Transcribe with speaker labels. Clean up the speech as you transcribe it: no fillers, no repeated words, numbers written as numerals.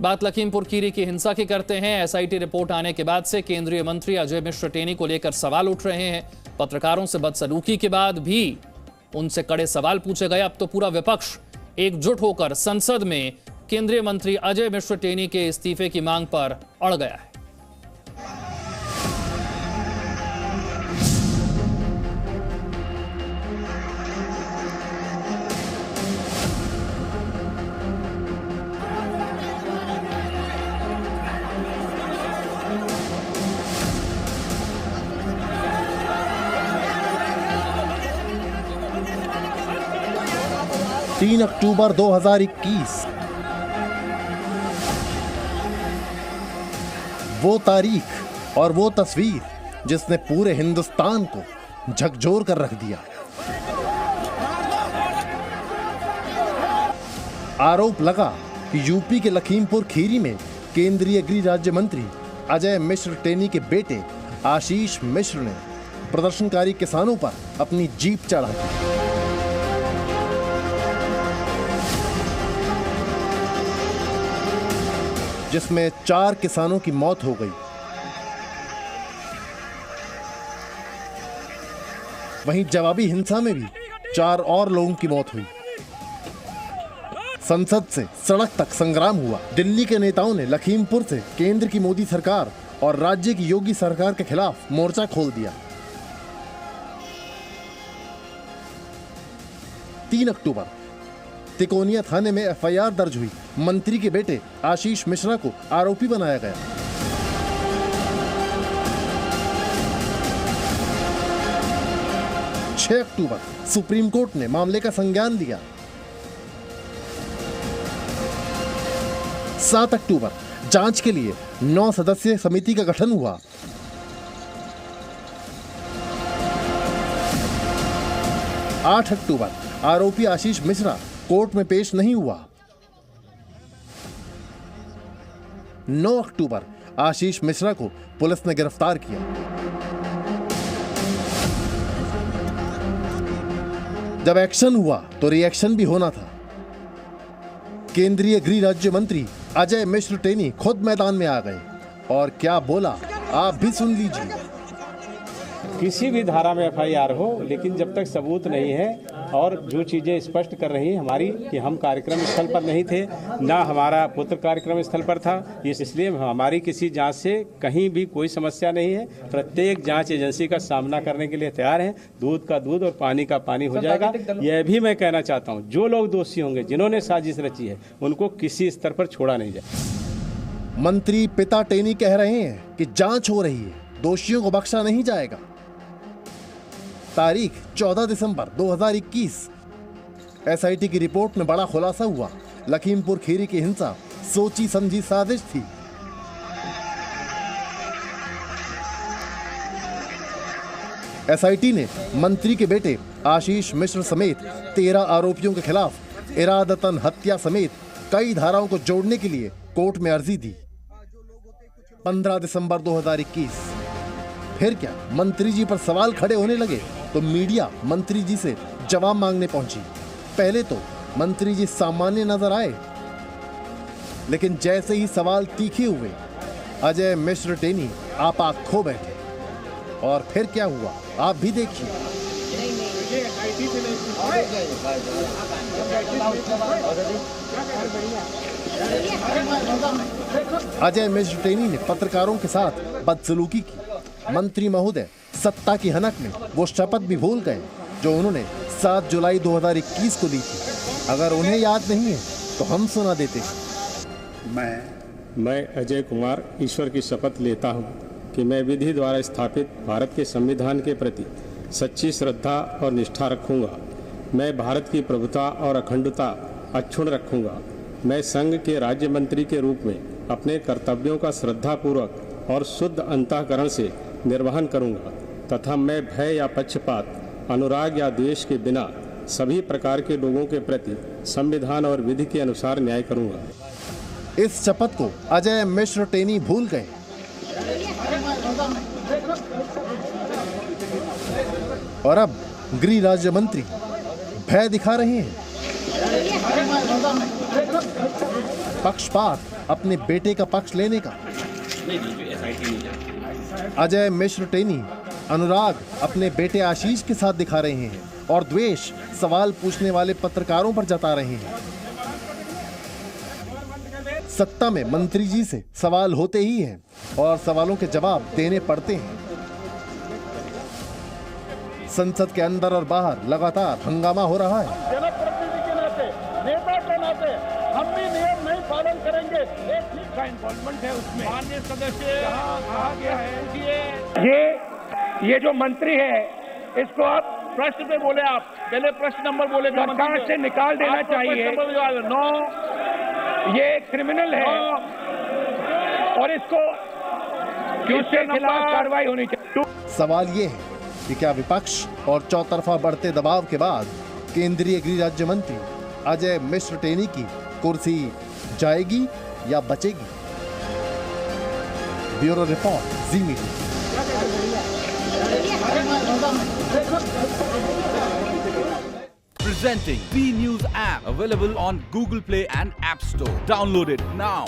Speaker 1: बात लखीमपुर खीरी की हिंसा की करते हैं। एसआईटी रिपोर्ट आने के बाद से केंद्रीय मंत्री अजय मिश्र टेनी को लेकर सवाल उठ रहे हैं। पत्रकारों से बदसलूकी के बाद भी उनसे कड़े सवाल पूछे गए। अब तो पूरा विपक्ष एकजुट होकर संसद में केंद्रीय मंत्री अजय मिश्र टेनी के इस्तीफे की मांग पर अड़ गया है।
Speaker 2: तीन अक्टूबर 2021 वो तारीख और वो तस्वीर जिसने पूरे हिंदुस्तान को झकझोर कर रख दिया। आरोप लगा कि यूपी के लखीमपुर खीरी में केंद्रीय गृह राज्य मंत्री अजय मिश्र टेनी के बेटे आशीष मिश्र ने प्रदर्शनकारी किसानों पर अपनी जीप चढ़ा दी। जिसमें 4 किसानों की मौत हो गई। वहीं जवाबी हिंसा में भी 4 और लोगों की मौत हुई। संसद से सड़क तक संग्राम हुआ। दिल्ली के नेताओं ने लखीमपुर से केंद्र की मोदी सरकार और राज्य की योगी सरकार के खिलाफ मोर्चा खोल दिया। 3 अक्टूबर तिकोनिया थाने में एफआईआर दर्ज हुई। मंत्री के बेटे आशीष मिश्रा को आरोपी बनाया गया। छह अक्टूबर सुप्रीम कोर्ट ने मामले का संज्ञान लिया। 7 अक्टूबर जांच के लिए 9 सदस्यीय समिति का गठन हुआ। 8 अक्टूबर आरोपी आशीष मिश्रा कोर्ट में पेश नहीं हुआ। 9 अक्टूबर आशीष मिश्रा को पुलिस ने गिरफ्तार किया। जब एक्शन हुआ तो रिएक्शन भी होना था। केंद्रीय गृह राज्य मंत्री अजय मिश्र टेनी खुद मैदान में आ गए और क्या बोला आप भी सुन लीजिए।
Speaker 3: किसी भी धारा में एफआईआर हो, लेकिन जब तक सबूत नहीं है और जो चीज़ें स्पष्ट कर रही हैं हमारी कि हम कार्यक्रम स्थल पर नहीं थे, ना हमारा पुत्र कार्यक्रम स्थल पर था, इसलिए हमारी किसी जांच से कहीं भी कोई समस्या नहीं है। प्रत्येक जांच एजेंसी का सामना करने के लिए तैयार है। दूध का दूध और पानी का पानी हो जाएगा। यह भी मैं कहना चाहता हूँ, जो लोग दोषी होंगे, जिन्होंने साजिश रची है, उनको किसी स्तर पर छोड़ा नहीं जाए।
Speaker 2: मंत्री पिता टेनी कह रहे हैं कि जांच हो रही है, दोषियों को बख्शा नहीं जाएगा। तारीख 14 दिसंबर 2021 एसआईटी की रिपोर्ट में बड़ा खुलासा हुआ। लखीमपुर खीरी की हिंसा सोची समझी साजिश थी। एसआईटी ने मंत्री के बेटे आशीष मिश्र समेत 13 आरोपियों के खिलाफ इरादतन हत्या समेत कई धाराओं को जोड़ने के लिए कोर्ट में अर्जी दी। 15 दिसंबर 2021 फिर क्या मंत्री जी पर सवाल खड़े होने लगे तो मीडिया मंत्री जी से जवाब मांगने पहुंची। पहले तो मंत्री जी सामान्य नजर आए, लेकिन जैसे ही सवाल तीखे हुए अजय मिश्र टेनी आपात खो बैठे। और फिर क्या हुआ आप भी देखिए। अजय मिश्र टेनी ने पत्रकारों के साथ बदसलूकी की। मंत्री महोदय सत्ता की हनक में वो शपथ भी भूल गए जो उन्होंने 7 जुलाई 2021 को ली थी। अगर उन्हें याद नहीं है तो हम सुना देते हैं।
Speaker 3: मैं अजय कुमार ईश्वर की शपथ लेता हूं कि मैं विधि द्वारा स्थापित भारत के संविधान के प्रति सच्ची श्रद्धा और निष्ठा रखूंगा। मैं भारत की प्रभुता और अखंडता अक्षुण्ण रखूंगा। मैं संघ के राज्य मंत्री के रूप में अपने कर्तव्यों का श्रद्धापूर्वक और शुद्ध अंतःकरण से निर्वहन करूंगा तथा मैं भय या पक्षपात, अनुराग या द्वेष के बिना सभी प्रकार के लोगों के प्रति संविधान और विधि के अनुसार न्याय करूंगा।
Speaker 2: इस शपथ को अजय मिश्र टेनी भूल गए। और अब गृह राज्य मंत्री भय दिखा रहे हैं। पक्षपात अपने बेटे का पक्ष लेने का। अजय मिश्र टेनी अनुराग अपने बेटे आशीष के साथ दिखा रहे हैं और द्वेष सवाल पूछने वाले पत्रकारों पर जता रहे हैं। सत्ता में मंत्री जी से सवाल होते ही हैं और सवालों के जवाब देने पड़ते हैं। संसद के अंदर और बाहर लगातार हंगामा हो रहा है।
Speaker 4: जनप्रतिनिधि के नाते, नेता के नाते हम भी नियम नहीं पालन करेंगे। एक ठीक का इन्वॉल्वमेंट है उसमें। माननीय सदस्य कहा गया है ये जो मंत्री है इसको आप प्रश्न पे बोले, आप पहले प्रश्न नंबर बोले सरकार से निकाल देना चाहिए। नो, ये क्रिमिनल है और इसको इसके खिलाफ कार्रवाई होनी चाहिए।
Speaker 2: सवाल ये है कि क्या विपक्ष और चौतरफा बढ़ते दबाव के बाद केंद्रीय गृह राज्य मंत्री अजय मिश्र टेनी की कुर्सी जाएगी या बचेगी? Bureau report, ji media.
Speaker 5: Presenting B News app, available on Google Play and App Store. Download it now.